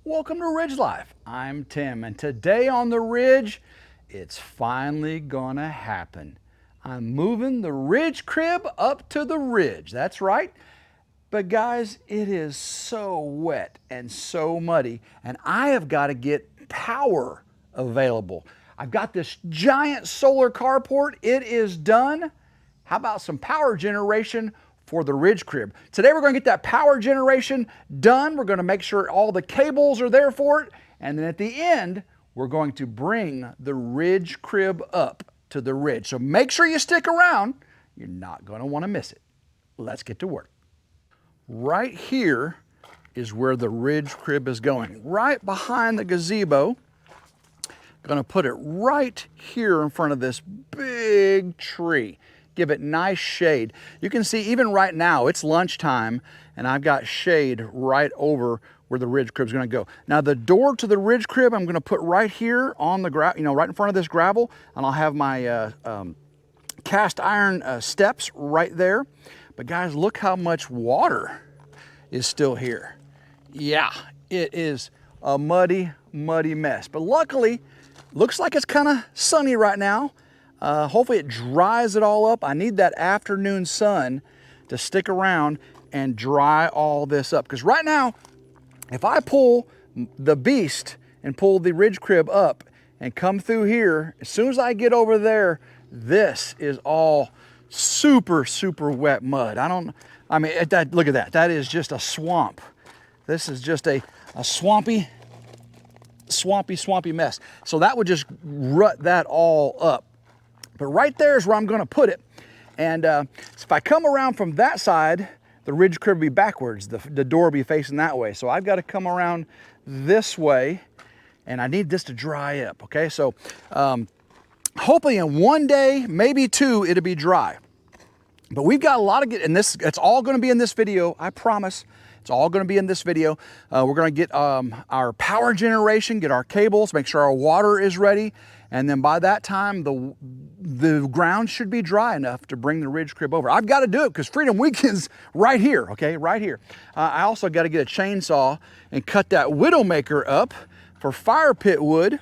Welcome to Ridge Life. I'm Tim, and today on the Ridge, it's finally gonna happen. I'm moving the Ridge crib up to the Ridge. That's right. But guys, it is so wet and so muddy, and I have got to get power available. I've got this giant solar carport. It is done. How about some power generation for the Ridge crib? Today we're going to get that power generation done. We're going to make sure all the cables are there for it. And then at the end, we're going to bring the Ridge crib up to the Ridge. So make sure you stick around. You're not going to want to miss it. Let's get to work. Right here is where the Ridge crib is going. Right behind the gazebo. Going to put it right here in front of this big tree. Give it nice shade. You can see even right now it's lunchtime and I've got shade right over where the Ridge crib is going to go. Now the door to the Ridge crib I'm going to put right here on the gravel, right in front of this gravel, and I'll have my cast iron steps right there. But guys, look how much water is still here. Yeah, it is a muddy, muddy mess. But luckily, looks like it's kind of sunny right now. Hopefully it dries it all up. I need that afternoon sun to stick around and dry all this up. Because right now, if I pull the beast and pull the Ridge crib up and come through here, as soon as I get over there, this is all super, super wet mud. Look at that. That is just a swamp. This is just a swampy mess. So that would just rut that all up. But right there is where I'm going to put it. And so if I come around from that side, the Ridge crib will be backwards. The door will be facing that way. So I've got to come around this way, and I need this to dry up. Okay, so hopefully in one day, maybe two, it'll be dry. But we've got a lot of it's all going to be in this video. I promise. It's all going to be in this video. We're going to get our power generation, get our cables, make sure our water is ready. And then by that time, the ground should be dry enough to bring the Ridge crib over. I've got to do it because Freedom Weekend's right here, okay, right here. I also got to get a chainsaw and cut that Widowmaker up for fire pit wood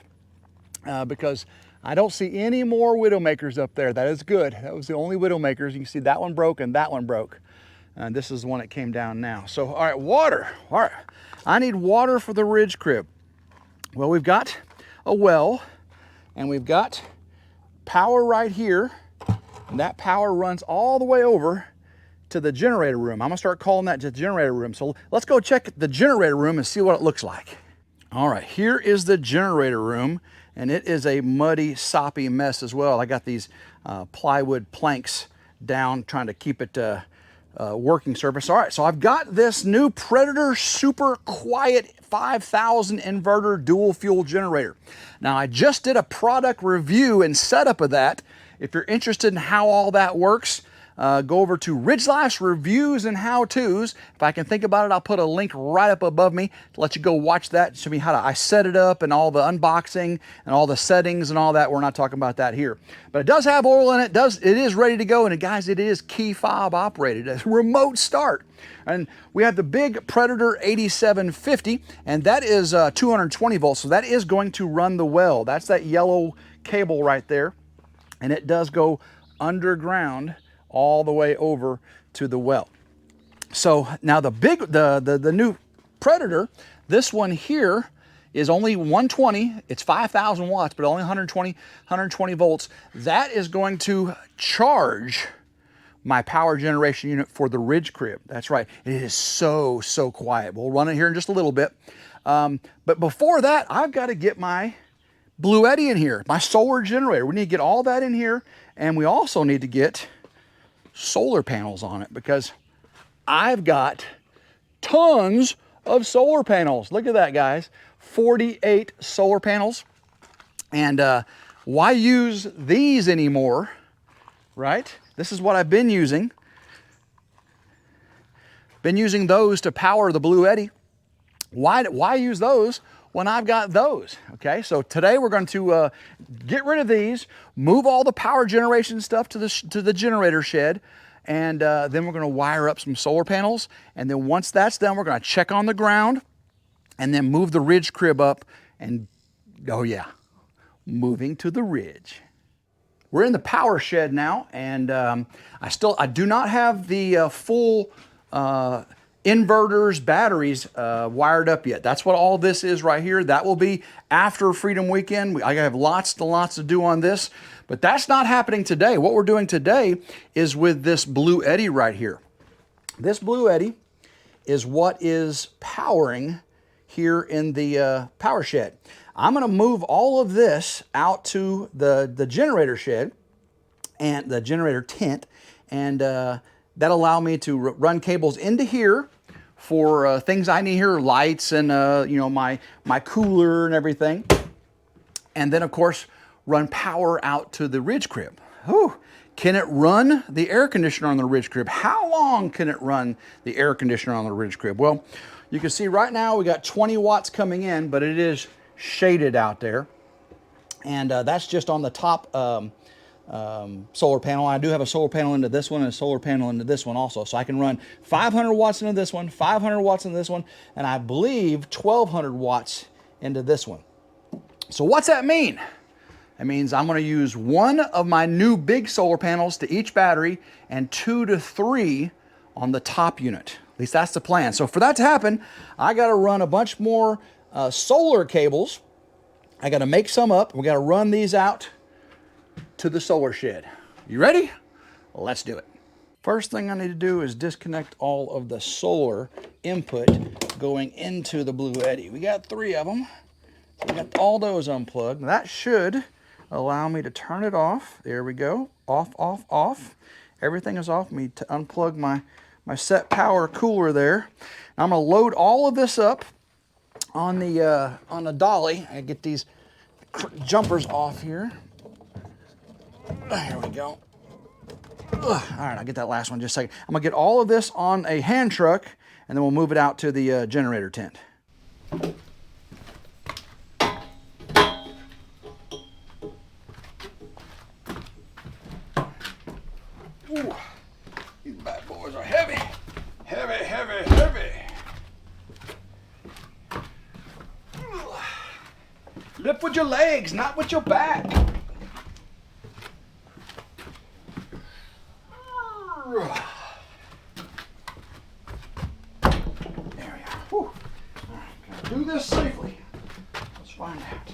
because I don't see any more Widowmakers up there. That is good. That was the only Widowmakers. You can see that one broke and that one broke. And this is the one that came down now. So, all right, water. All right, I need water for the Ridge crib. Well, we've got a well. And we've got power right here, and that power runs all the way over to the generator room. I'm gonna start calling that the generator room. So let's go check the generator room and see what it looks like. All right, here is the generator room, and it is a muddy, soppy mess as well. I got these plywood planks down, trying to keep it working surface. All right, so I've got this new Predator Super Quiet 5000 inverter dual fuel generator. Now I just did a product review and setup of that. If you're interested in how all that works, go over to RidgeLife's Reviews and How-Tos. If I can think about it, I'll put a link right up above me to let you go watch that. Show me how I set it up and all the unboxing and all the settings and all that. We're not talking about that here. But it does have oil in it. It is ready to go. And guys, it is key fob operated. A remote start. And we have the big Predator 8750, and that is 220 volts. So that is going to run the well. That's that yellow cable right there. And it does go underground all the way over to the well. So now the new Predator, this one here is only 120. It's 5,000 watts, but only 120 volts. That is going to charge my power generation unit for the Ridge crib. That's right. It is so quiet. We'll run it here in just a little bit. But before that, I've got to get my Blue Eddy in here, my solar generator. We need to get all that in here, and we also need to get solar panels on it because I've got tons of solar panels. Look at that, guys. 48 solar panels. And why use these anymore, right? This is what I've been using. Been using those to power the Blue Eddy. Why use those when I've got those? Okay, so today we're going to get rid of these, move all the power generation stuff to the generator shed, and then we're going to wire up some solar panels. And then once that's done, we're going to check on the ground and then move the ridge crib up, and oh yeah, moving to the ridge. We're in the power shed now, and I do not have the full inverters, batteries wired up yet. That's what all this is right here. That will be after Freedom Weekend. I have lots to do on this, but that's not happening today. What we're doing today is with this Blue Eddy right here. This Blue Eddy is what is powering here in the power shed. I'm gonna move all of this out to the generator shed and the generator tent, and that'll allow me to run cables into here for things I need here, lights and you know, my cooler and everything. And then of course, run power out to the ridge crib. Whew. Can it run the air conditioner on the ridge crib? How long can it run the air conditioner on the ridge crib? Well, you can see right now we got 20 watts coming in, but it is shaded out there. And that's just on the top solar panel. I do have a solar panel into this one and a solar panel into this one also. So I can run 500 watts into this one, 500 watts into this one, and I believe 1200 watts into this one. So what's that mean? That means I'm going to use one of my new big solar panels to each battery and 2 to 3 on the top unit. At least that's the plan. So for that to happen, I got to run a bunch more solar cables. I got to make some up. We got to run these out to the solar shed. You ready? Let's do it. First thing I need to do is disconnect all of the solar input going into the Blue Eddy. We got 3 of them. So we got all those unplugged. That should allow me to turn it off. There we go. Off, off, off. Everything is off. Me to unplug my set power cooler there. Now I'm going to load all of this up on the dolly. I get these jumpers off here. There we go. All right, I'll get that last one just a second. I'm gonna get all of this on a hand truck, and then we'll move it out to the generator tent. Ooh, these bad boys are heavy. Heavy, heavy, heavy. Lift with your legs, not with your back. There we are. Whew. All right, can I do this safely? Let's find out.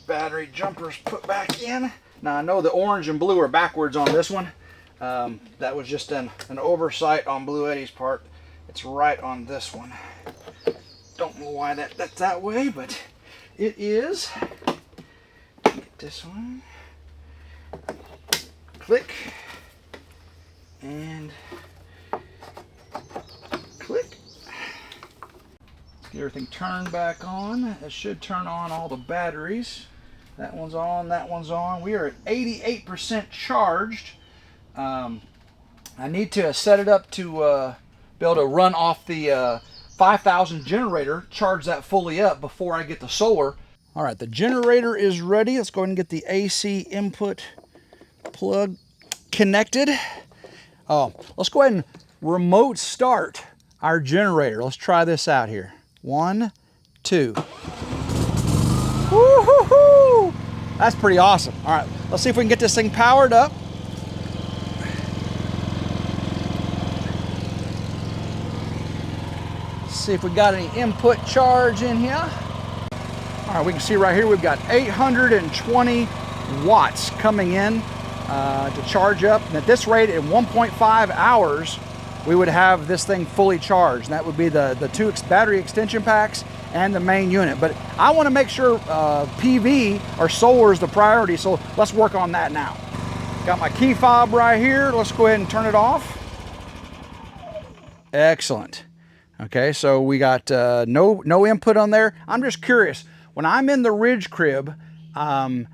Battery jumpers put back in. Now I know the orange and blue are backwards on this one. That was just an oversight on Blue Eddy's part. It's right on this one. Don't know why that's that way, but it is. Get this one. Click. And click. Get everything turned back on. It should turn on all the batteries. That one's on, that one's on. We are at 88% charged. I need to set it up to be able to run off the 5,000 generator, charge that fully up before I get the solar. All right, the generator is ready. Let's go ahead and get the AC input plug connected. Let's go ahead and remote start our generator. Let's try this out here. 1, 2. Woo-hoo-hoo! That's pretty awesome. All right, let's see if we can get this thing powered up. See if we got any input charge in here. All All right, we can see right here we've got 820 watts coming in to charge up. And at this rate, in 1.5 hours, we would have this thing fully charged. And that would be the two battery extension packs and the main unit. But I want to make sure PV or solar is the priority, so let's work on that now. Got my key fob right here. Let's go ahead and turn it off. Excellent. Okay, so we got no input on there. I'm just curious, when I'm in the Ridge crib and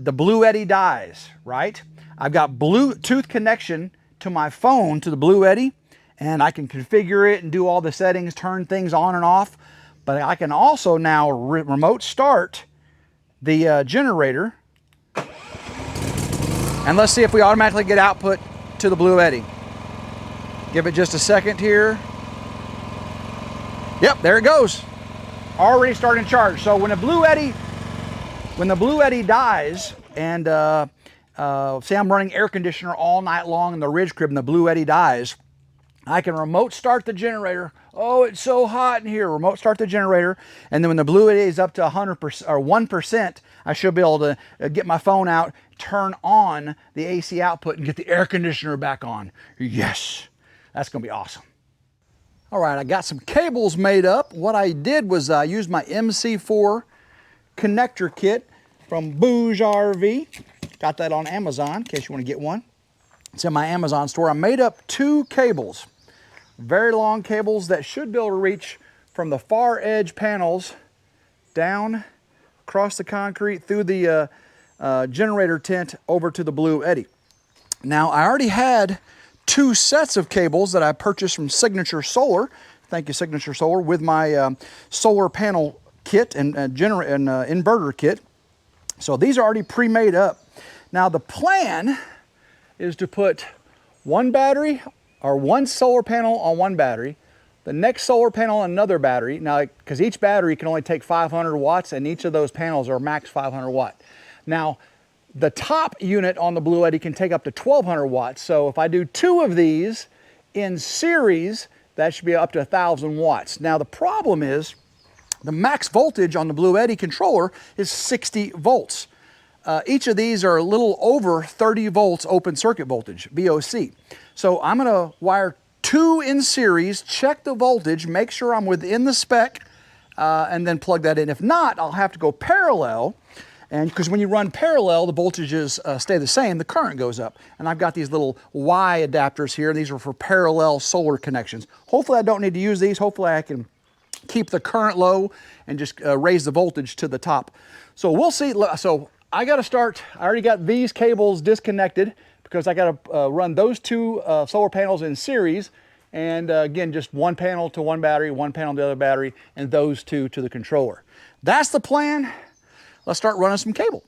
the Blue Eddy dies, right? I've got Bluetooth connection to my phone to the Blue Eddy, and I can configure it and do all the settings, turn things on and off. But I can also now remote start the generator. And let's see if we automatically get output to the Blue Eddy. Give it just a second here. Yep, there it goes. Already starting to charge. So when the Blue Eddy dies, and say I'm running air conditioner all night long in the Ridge crib and the Blue Eddy dies, I can remote start the generator. Oh, it's so hot in here. Remote start the generator. And then when the Blue Eddy is up to 100% or 1%, I should be able to get my phone out, turn on the AC output, and get the air conditioner back on. Yes, that's gonna be awesome. All right, I got some cables made up. What I did was I used my MC4 connector kit from Bouge RV. Got that on Amazon in case you want to get one. It's in my Amazon store. I made up 2 cables, very long cables that should be able to reach from the far edge panels down across the concrete through the generator tent over to the Blue Eddy. Now, I already had 2 sets of cables that I purchased from Signature Solar. Thank you, Signature Solar, with my solar panel kit and inverter kit. So these are already pre-made up. Now the plan is to put one battery or one solar panel on one battery, the next solar panel on another battery. Now, because each battery can only take 500 watts and each of those panels are max 500 watt. Now, the top unit on the Blue Eddy can take up to 1200 watts. So if I do 2 of these in series, that should be up to 1000 watts. Now the problem is the max voltage on the Blue Eddy controller is 60 volts. Each of these are a little over 30 volts open circuit voltage, VOC. So I'm gonna wire 2 in series, check the voltage, make sure I'm within the spec, and then plug that in. If not, I'll have to go parallel. And because when you run parallel, the voltages stay the same, the current goes up. And I've got these little Y adapters here. These are for parallel solar connections. Hopefully I don't need to use these. Hopefully I can keep the current low and just raise the voltage to the top. So we'll see. So I got to start. I already got these cables disconnected because I got to run those 2 solar panels in series. And again, just one panel to one battery, one panel to the other battery, and those 2 to the controller. That's the plan. Let's start running some cable.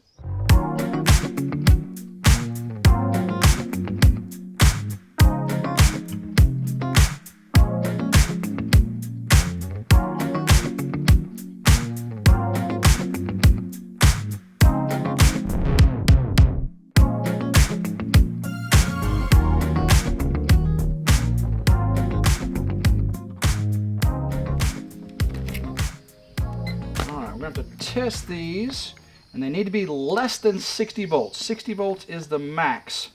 To test these, and they need to be less than 60 volts. 60 volts is the max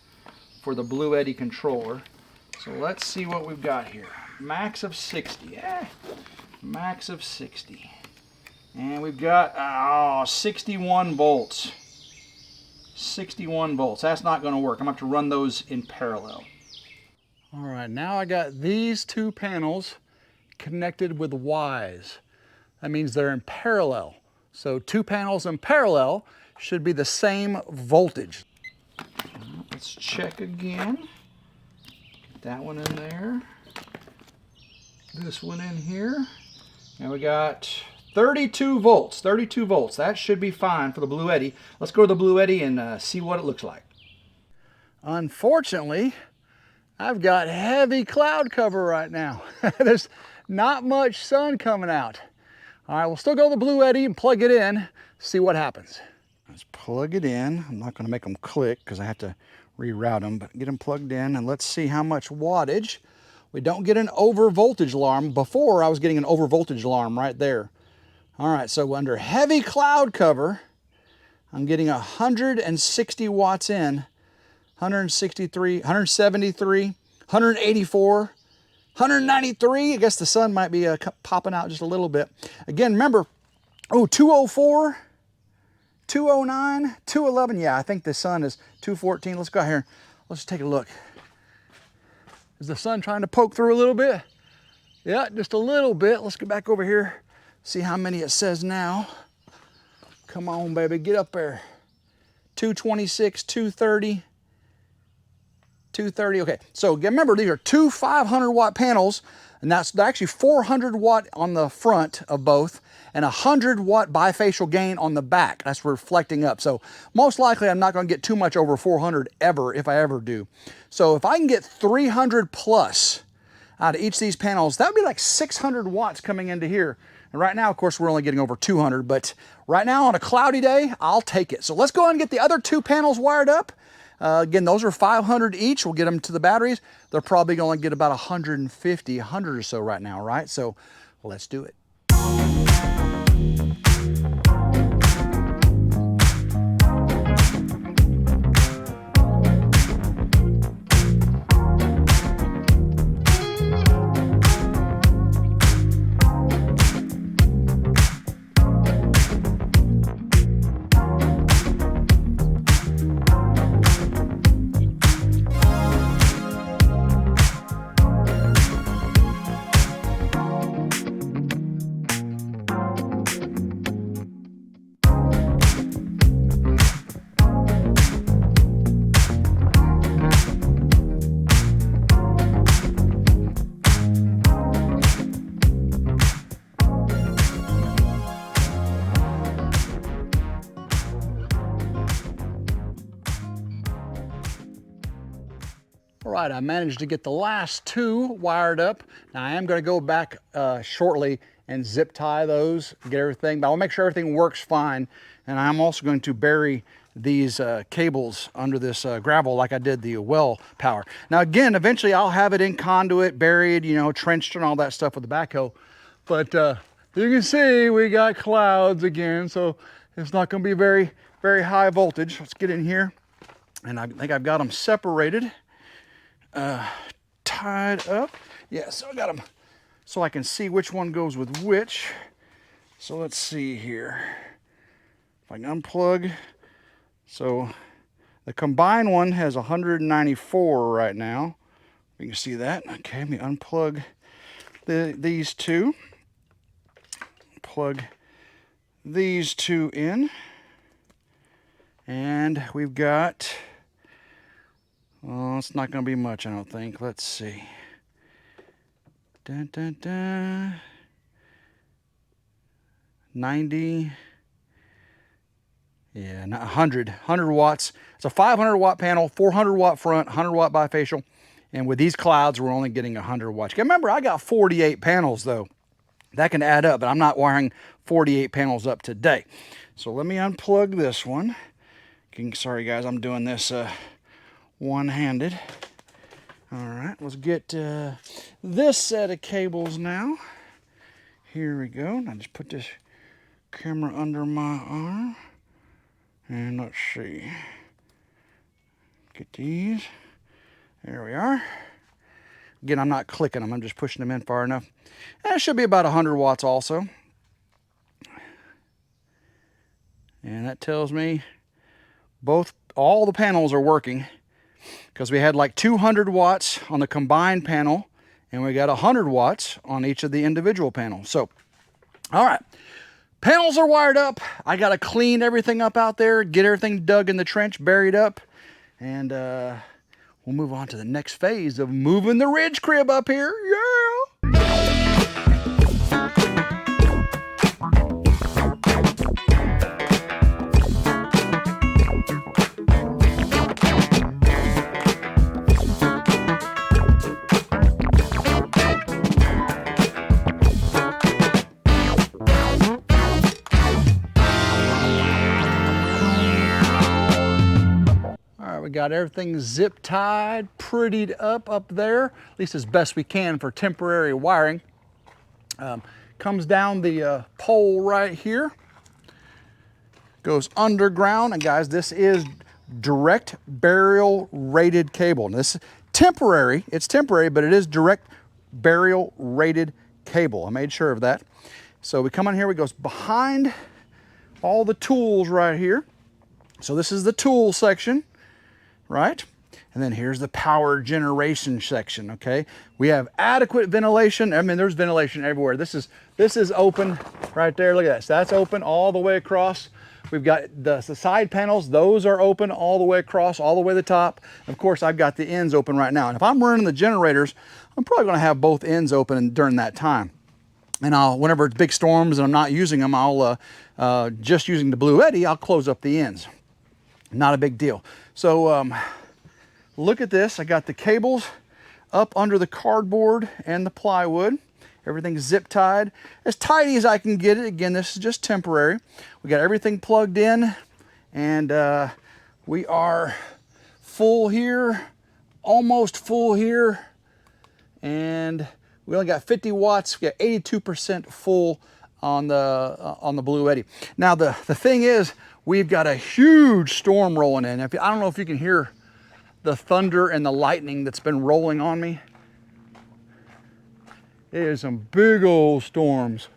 for the Blue Eddy controller. So let's see what we've got here. Max of 60. Max of 60. And we've got 61 volts. 61 volts. That's not going to work. I'm going to have to run those in parallel. All right, now I got these 2 panels connected with Ys. That means they're in parallel. So 2 panels in parallel should be the same voltage. Let's check again. Get that one in there. This one in here. And we got 32 volts. 32 volts. That should be fine for the Blue Eddy. Let's go to the Blue Eddy and see what it looks like. Unfortunately, I've got heavy cloud cover right now. There's not much sun coming out. All right, we'll still go to the Blue Eddy and plug it in, see what happens. Let's plug it in. I'm not going to make them click because I have to reroute them, but get them plugged in and let's see how much wattage. We don't get an over voltage alarm. Before I was getting an over voltage alarm right there. All right, so under heavy cloud cover, I'm getting 160 watts in, 163, 173, 184, 193. I guess the sun might be popping out just a little bit. Again, remember, 204, 209, 211. Yeah, I think the sun is 214. Let's go out here. Let's take a look. Is the sun trying to poke through a little bit? Yeah, just a little bit. Let's get back over here. See how many it says now. Come on, baby, get up there. 226, 230, 230. Okay, so remember, these are two 500 watt panels, and that's actually 400 watt on the front of both, and 100 watt bifacial gain on the back. That's reflecting up. So most likely I'm not gonna get too much over 400 ever, if I ever do. So if I can get 300 plus out of each of these panels, that would be like 600 watts coming into here. And right now, of course, we're only getting over 200, but right now on a cloudy day, I'll take it. So let's go ahead and get the other two panels wired up. Again, those are 500 each. We'll get them to the batteries. They're probably going to get about 150, 100 or so right now, right? So let's do it. All right, I managed to get the last two wired up. Now I am going to go back shortly and zip tie those, get everything, but I'll make sure everything works fine. And I'm also going to bury these cables under this gravel like I did the well power. Now again, eventually I'll have it in conduit, buried, you know, trenched and all that stuff with the backhoe. But you can see we got clouds again, so it's not going to be very, very high voltage. Let's get in here. And I think I've got them separated. Tied up. Yeah, so I got them so I can see which one goes with which. So let's see here. If I can unplug. So the combined one has 194 right now. You can see that. Okay, let me unplug these two. Plug these two in. And we've got... oh, it's not going to be much, I don't think. Let's see. Dun, dun, dun. 90. Yeah, 100 watts. It's a 500 watt panel, 400 watt front, 100 watt bifacial. And with these clouds, we're only getting 100 watts. Remember, I got 48 panels though. That can add up, but I'm not wiring 48 panels up today. So let me unplug this one. Sorry guys, I'm doing this one-handed. All right, let's get this set of cables now. Here we go. Now just put this camera under my arm. And let's see. Get these. There we are. Again, I'm not clicking them. I'm just pushing them in far enough. And it should be about 100 watts also. And that tells me all the panels are working, because we had like 200 watts on the combined panel and we got 100 watts on each of the individual panels. So, all right, panels are wired up. I got to clean everything up out there, get everything dug in the trench, buried up, and we'll move on to the next phase of moving the ridge crib up here. Yeah! We got everything zip tied, prettied up there, at least as best we can for temporary wiring. comes down the pole right here, goes underground, and guys, this is direct burial rated cable. And this is temporary, it's temporary, but it is direct burial rated cable. I made sure of that. So we come in here, we goes behind all the tools right here. So this is the tool section, right? And then here's the power generation section, okay? We have adequate ventilation. I mean, there's ventilation everywhere. This is open right there. Look at that. So that's open all the way across. We've got the side panels. Those are open all the way across, all the way to the top. Of course, I've got the ends open right now. And if I'm running the generators, I'm probably gonna have both ends open during that time. And whenever it's big storms and I'm not using them, I'll just using the Blue Eddy, I'll close up the ends. Not a big deal. So look at this. I got the cables up under the cardboard and the plywood. Everything's zip tied as tidy as I can get it. Again, this is just temporary. We got everything plugged in, and we are full here, almost full here, and we only got 50 watts. We got 82% full on the Blue Eddy. Now the thing is, we've got a huge storm rolling in. I don't know if you can hear the thunder and the lightning that's been rolling on me. It is some big old storms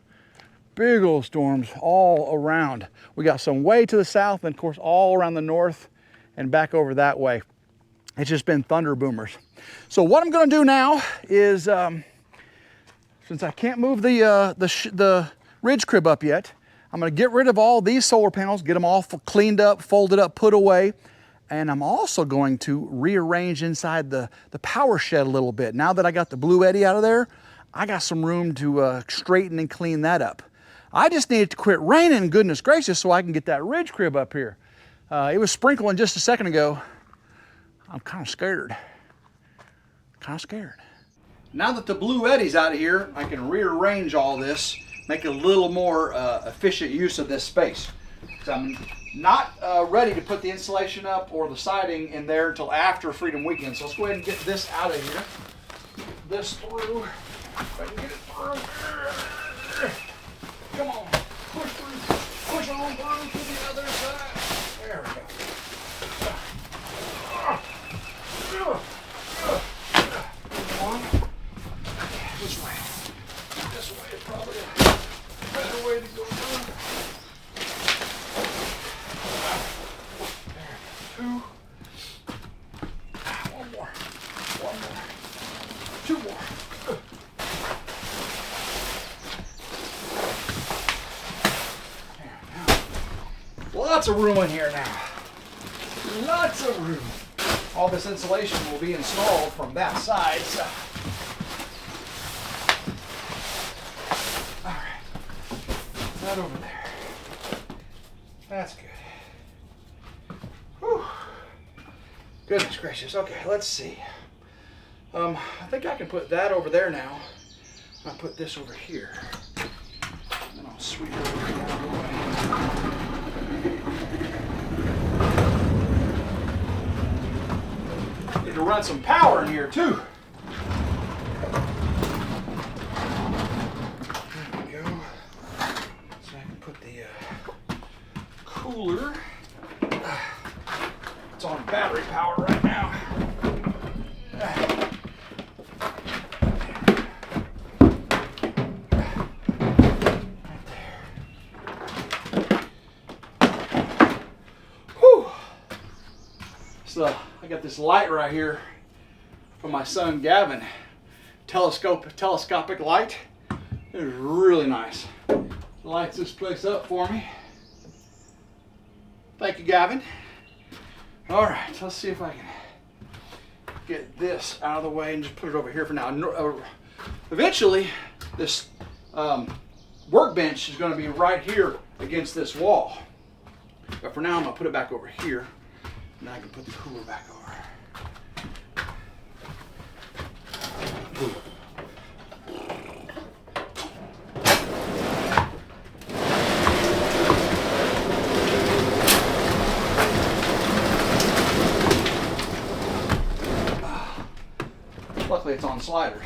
all around. We got some way to the south and of course all around the north and back over that way. It's just been thunder boomers. So what I'm gonna do now is, since I can't move the ridge crib up yet, I'm gonna get rid of all these solar panels, get them all cleaned up, folded up, put away. And I'm also going to rearrange inside the power shed a little bit. Now that I got the Blue Eddy out of there, I got some room to straighten and clean that up. I just need it to quit raining, goodness gracious, so I can get that ridge crib up here. It was sprinkling just a second ago. I'm kind of scared. Now that the Blue Eddy's out of here, I can rearrange all this, make a little more efficient use of this space. So I'm not ready to put the insulation up or the siding in there until after Freedom Weekend. So let's go ahead and get this out of here. Get this through. If I can get it through. Come on. Push through. Push on through to the other side. There we go. One. This way. This way is probably a better way to go through. Two. One more. Two more. Lots of room in here now. Lots of room. All this insulation will be installed from that side. So. All right. That over there. That's good. Whew. Goodness gracious. Okay, let's see. I think I can put that over there now. I'll put this over here. And then I'll sweep it over here out of the way. Need to run some power in here too. There we go. So I can put the cooler. It's on battery power right now. So I got this light right here from my son Gavin. Telescopic light. It is really nice. Lights this place up for me. Thank you, Gavin. All right, let's see if I can get this out of the way and just put it over here for now. Eventually, this workbench is going to be right here against this wall. But for now, I'm going to put it back over here. And I can put the cooler back over. Luckily it's on sliders.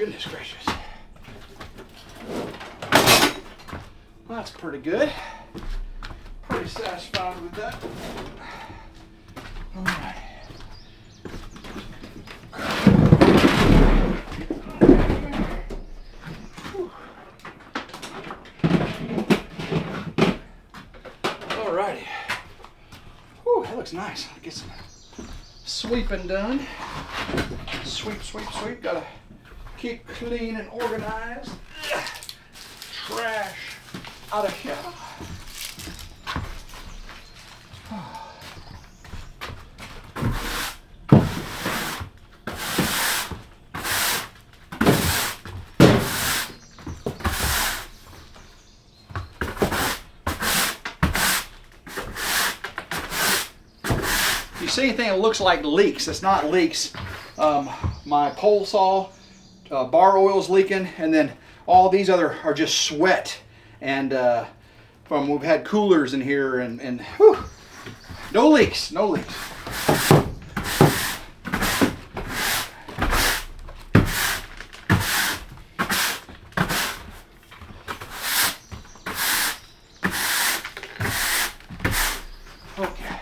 goodness gracious. Well, that's pretty good. Pretty satisfied with that. All right. All righty. Whew, that looks nice. Get some sweeping done. Sweep, sweep, sweep. Gotta keep clean and organized. Trash out of here. If you see anything that looks like leaks, it's not leaks. My pole saw bar oil's leaking, and then all these other are just sweat. And from we've had coolers in here, and whew, no leaks, no leaks. Okay.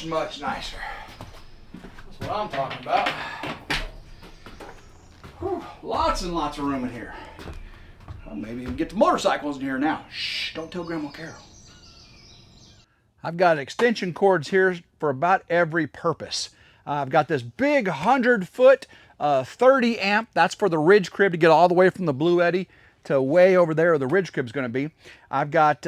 Much nicer. That's what I'm talking about. Whew, lots and lots of room in here. Well, maybe even get the motorcycles in here now. Shh, don't tell Grandma Carol. I've got extension cords here for about every purpose. I've got this big 100-foot 30 amp. That's for the ridge crib to get all the way from the Blue Eddy to way over there where the ridge crib is going to be. I've got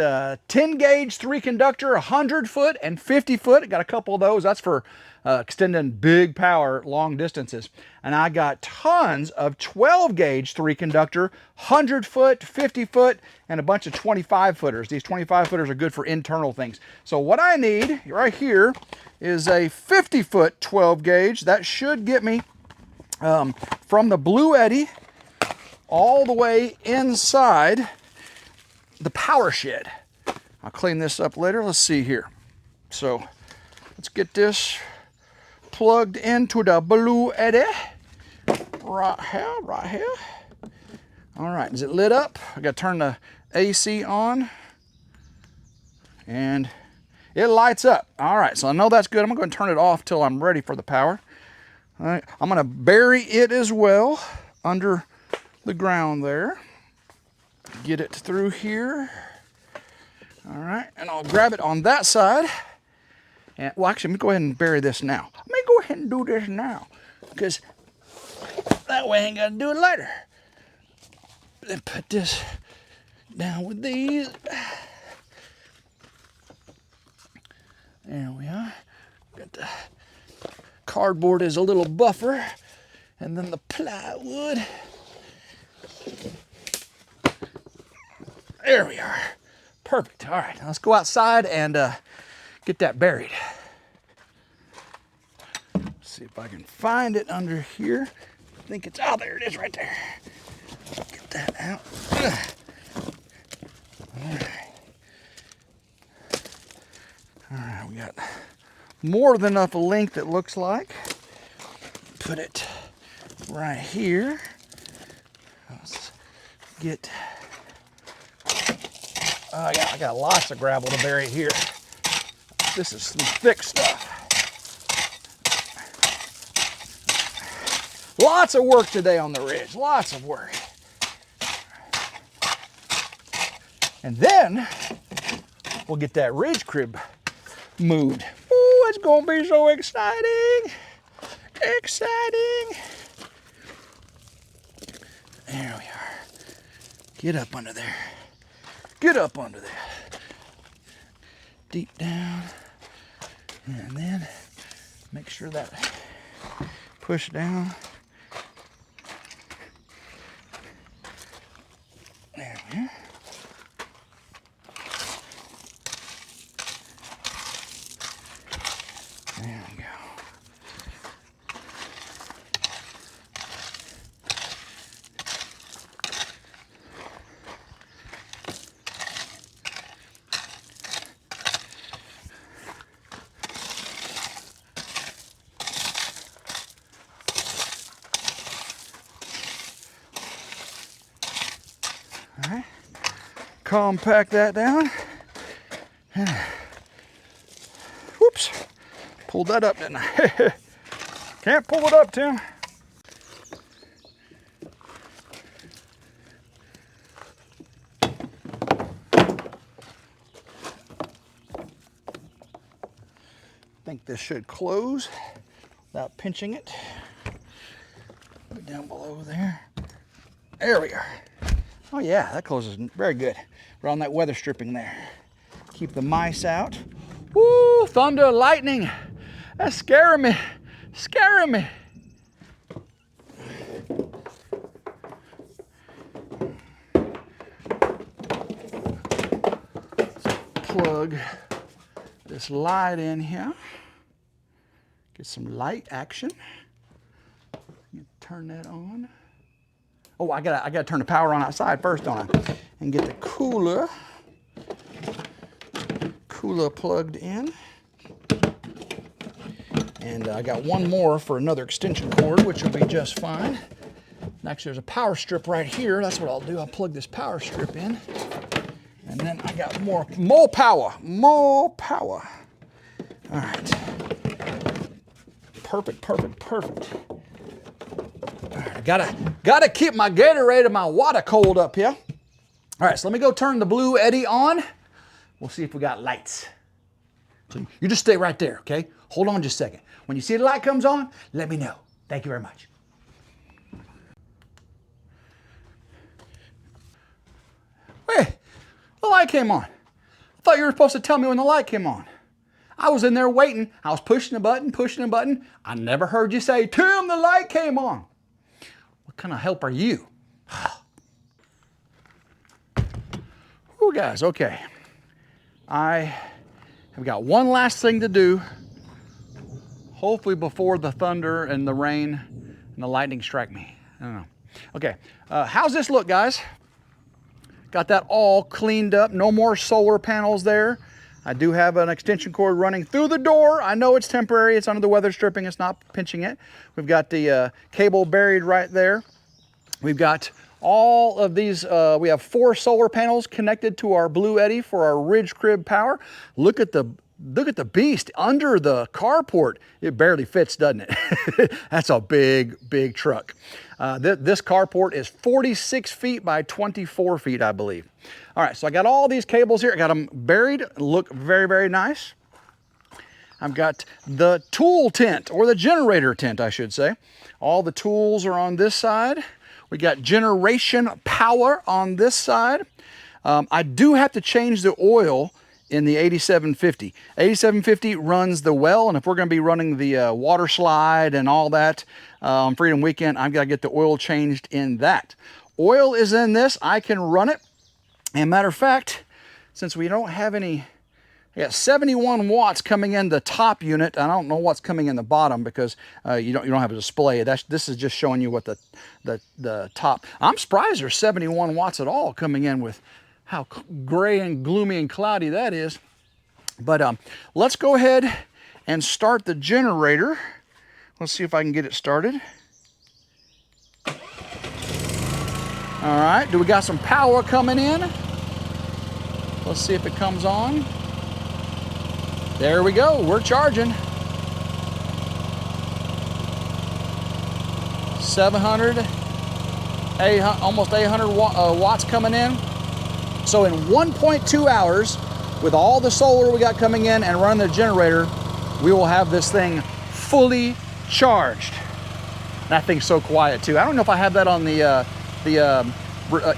10 gauge 3 conductor, 100 foot and 50 foot. I got a couple of those. That's for extending big power long distances. And I got tons of 12 gauge 3 conductor, 100 foot, 50 foot, and a bunch of 25 footers. These 25 footers are good for internal things. So what I need right here is a 50 foot 12 gauge. That should get me from the Blue Eddy all the way inside the power shed. I'll clean this up later. Let's see here. So let's get this plugged into the Blue Eddy. Right here. All right, is it lit up? I gotta turn the AC on and it lights up. All right, so I know that's good. I'm gonna turn it off till I'm ready for the power. All right, I'm gonna bury it as well under the ground there. Get it through here. All right, and I'll grab it on that side. And well, actually, let me go ahead and bury this now. Let me go ahead and do this now, because that way I ain't gotta do it later. Then put this down with these. There we are. Got the cardboard as a little buffer, and then the plywood. There we are. Perfect. All right, let's go outside and get that buried. Let's see if I can find it under here. I think it's, oh, there it is right there. Get that out. All right. All right, we got more than enough length, it looks like. Put it right here. Let's get, I got lots of gravel to bury here. This is some thick stuff. Lots of work today on the ridge, lots of work. And then we'll get that ridge crib moved. Ooh, it's gonna be so exciting. Exciting. There we are. Get up under there. Get up under there. Deep down. And then make sure that push down. There we are. All right, compact that down. Whoops, pulled that up, didn't I? Can't pull it up, Tim. I think this should close without pinching it. Put it down below there. There we are. Oh yeah, that closes very good. Around that weather stripping there. Keep the mice out. Woo, thunder, lightning. That's scaring me. Scaring me. Plug this light in here. Get some light action. Turn that on. Oh, I gotta turn the power on outside first, don't I? And get the cooler plugged in. And I got one more for another extension cord, which will be just fine. Actually, there's a power strip right here. That's what I'll do. I'll plug this power strip in. And then I got more power. More power. All right. Perfect, perfect, perfect. All right, gotta keep my Gatorade and my water cold up here. All right, so let me go turn the blue eddy on. We'll see if we got lights. So you just stay right there, okay? Hold on just a second. When you see the light comes on, let me know. Thank you very much. Hey, the light came on. I thought you were supposed to tell me when the light came on. I was in there waiting. I was pushing a button. I never heard you say, Tim, the light came on. What kind of help are you? Oh, guys, okay. I have got one last thing to do. Hopefully before the thunder and the rain and the lightning strike me. I don't know. Okay, how's this look, guys? Got that all cleaned up. No more solar panels there. I do have an extension cord running through the door. I know it's temporary. It's under the weather stripping. It's not pinching it. We've got the cable buried right there. We've got all of these. We have 4 solar panels connected to our Blue Eddy for our Ridge Crib power. Look at the beast under the carport. It barely fits, doesn't it? That's a big, big truck. This carport is 46 feet by 24 feet, I believe. All right, so I got all these cables here. I got them buried, look very, very nice. I've got the tool tent, or the generator tent, I should say. All the tools are on this side. We got generation power on this side. I do have to change the oil in the 8750. 8750 runs the well, and if we're gonna be running the water slide and all that on Freedom Weekend, I've gotta get the oil changed in that. Oil is in this, I can run it. And matter of fact, since we don't have any, I got 71 watts coming in the top unit. I don't know what's coming in the bottom because you don't have a display. This is just showing you what the top. I'm surprised there's 71 watts at all coming in with how gray and gloomy and cloudy that is. But let's go ahead and start the generator. Let's see if I can get it started. All right, do we got some power coming in? Let's see if it comes on. There we go, we're charging. 700, 800, almost 800 watts coming in. So in 1.2 hours, with all the solar we got coming in and running the generator, we will have this thing fully charged. That thing's so quiet too. I don't know if I have that on the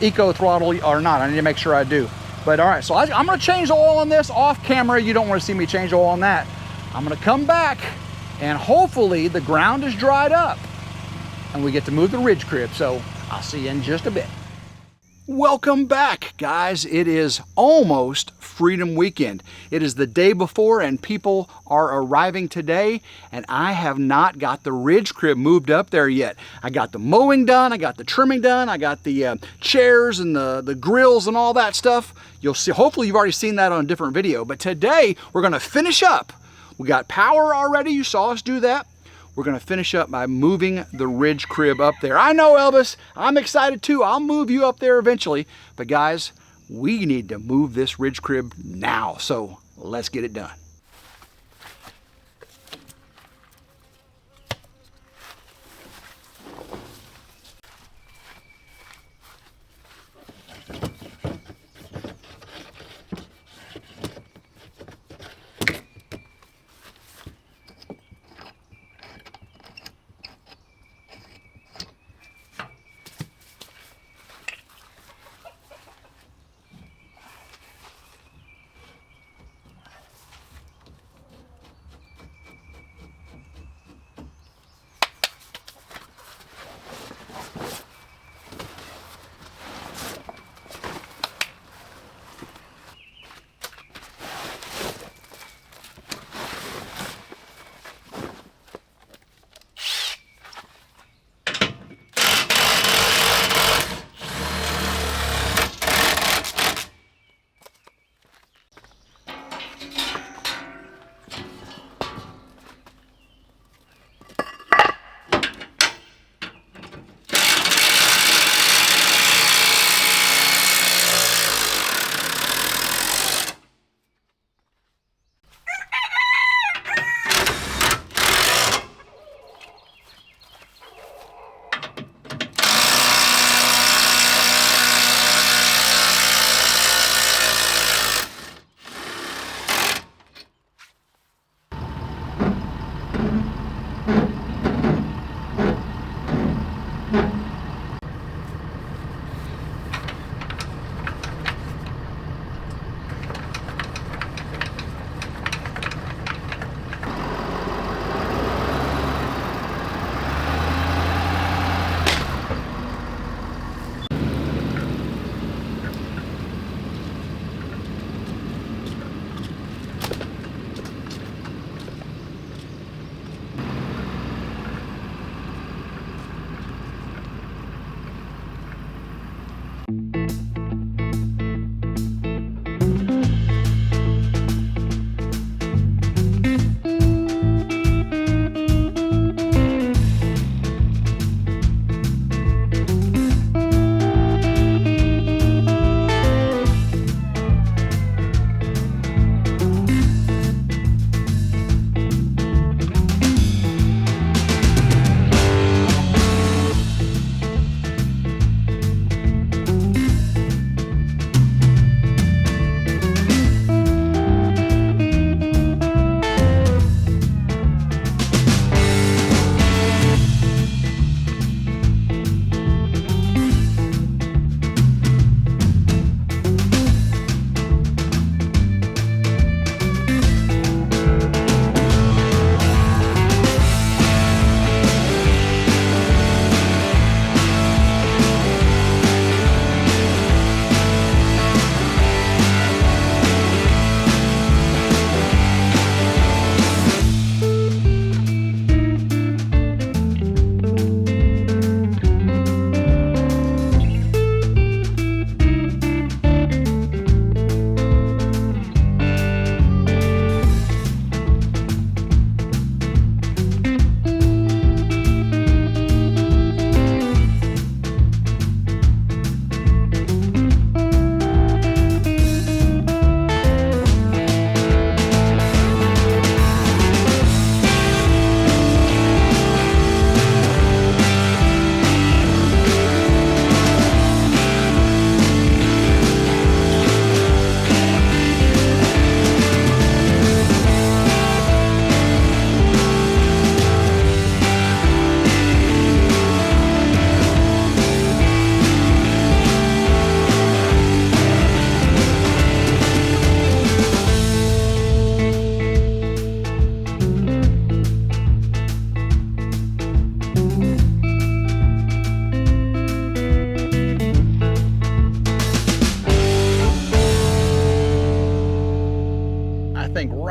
eco throttle or not. I need to make sure I do. But all right, so I'm gonna change the oil on this off camera. You don't wanna see me change the oil on that. I'm gonna come back and hopefully the ground is dried up and we get to move the Ridge Crib. So I'll see you in just a bit. Welcome back, guys. It is almost Freedom Weekend. It is the day before and people are arriving today, and I have not got the Ridge Crib moved up there yet. I got the mowing done, I got the trimming done, I got the chairs and the grills and all that stuff. You'll see, hopefully you've already seen that on a different video, but today we're gonna finish up. We got power already, you saw us do that. we're gonna finish up by moving the ridge crib up there. I know, Elvis, I'm excited too. I'll move you up there eventually. But guys, we need to move this ridge crib now. So let's get it done.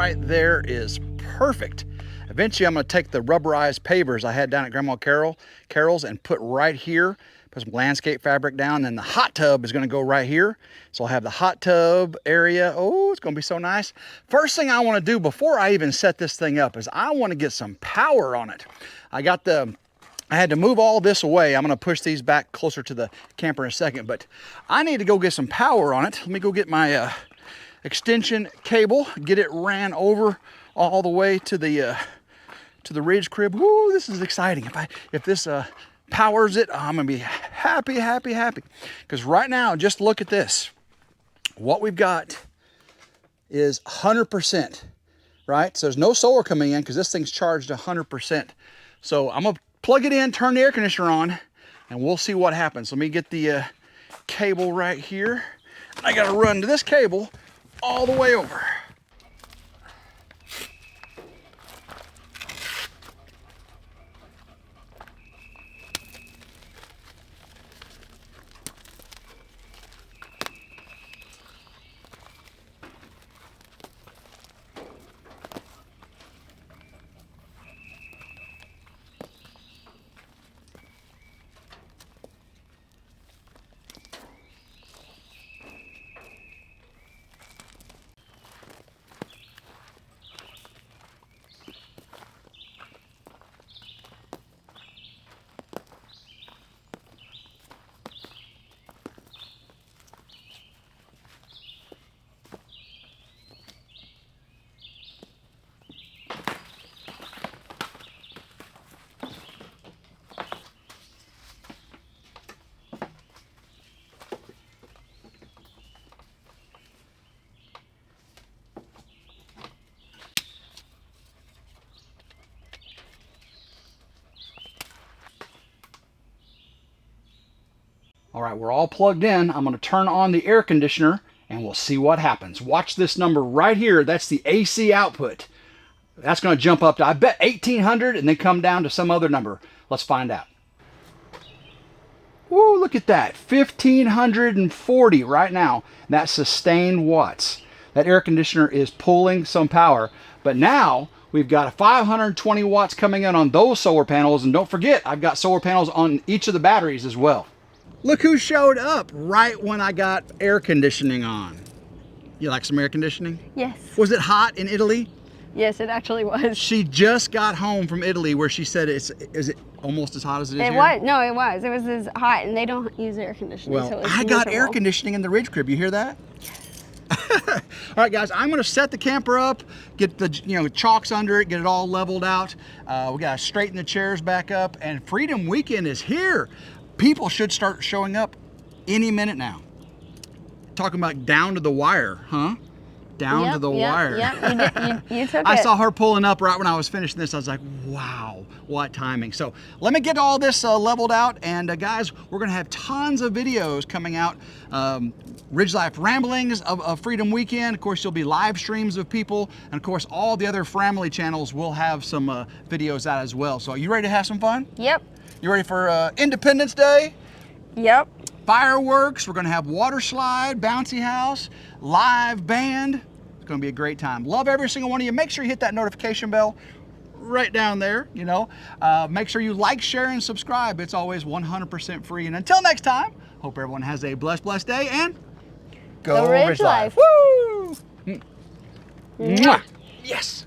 right there is perfect. Eventually I'm going to take the rubberized pavers I had down at Grandma Carol's and put right here put some landscape fabric down. Then the hot tub is gonna go right here. So I'll have the hot tub area. Oh, it's gonna be so nice. First thing I wanna do before I even set this thing up is I wanna get some power on it. I had to move all this away. I'm gonna push these back closer to the camper in a second, but I need to go get some power on it. Let me go get my extension cable, get it ran over all the way to the Ridge crib. Woo, this is exciting. If this powers it, I'm gonna be happy, happy, happy. Because right now, just look at this. What we've got is 100%, right? So there's no solar coming in because this thing's charged 100%. So I'm gonna plug it in, turn the air conditioner on, and we'll see what happens. Let me get the cable right here. I gotta run to this cable all the way over. All right, we're all plugged in. I'm gonna turn on the air conditioner and we'll see what happens. Watch this number right here. That's the AC output. That's gonna jump up to, I bet, 1800 and then come down to some other number. Let's find out. Woo, look at that, 1540 right now. That's sustained watts. That air conditioner is pulling some power, but now we've got 520 watts coming in on those solar panels, and don't forget, I've got solar panels on each of the batteries as well. Look who showed up right when I got air conditioning on. You like some air conditioning? Yes. Was it hot in Italy? Yes, it actually was. She just got home from Italy where she said is it almost as hot as it is here? It was. No, it was. It was as hot, and they don't use air conditioning. Well, so it was I got air miserable. conditioning in the Ridge crib. You hear that? All right, guys, I'm gonna set the camper up, get the chocks under it, get it all leveled out. We gotta straighten the chairs back up, and Freedom Weekend is here. People should start showing up any minute now. Talking about down to the wire, huh? Down to the wire. Yep, you took it. I saw her pulling up right when I was finishing this. I was like, wow, what timing. So let me get all this leveled out. And guys, we're gonna have tons of videos coming out. RidgeLife Ramblings of Freedom Weekend. Of course, there'll be live streams of people. And of course, all the other family channels will have some videos out as well. So are you ready to have some fun? Yep. You ready for Independence Day? Yep. Fireworks, we're gonna have water slide, bouncy house, live band. It's gonna be a great time. Love every single one of you. Make sure you hit that notification bell right down there, Make sure you like, share, and subscribe. It's always 100% free. And until next time, hope everyone has a blessed day and go Ridge RidgeLife. Life. Woo! Mwah. Yes!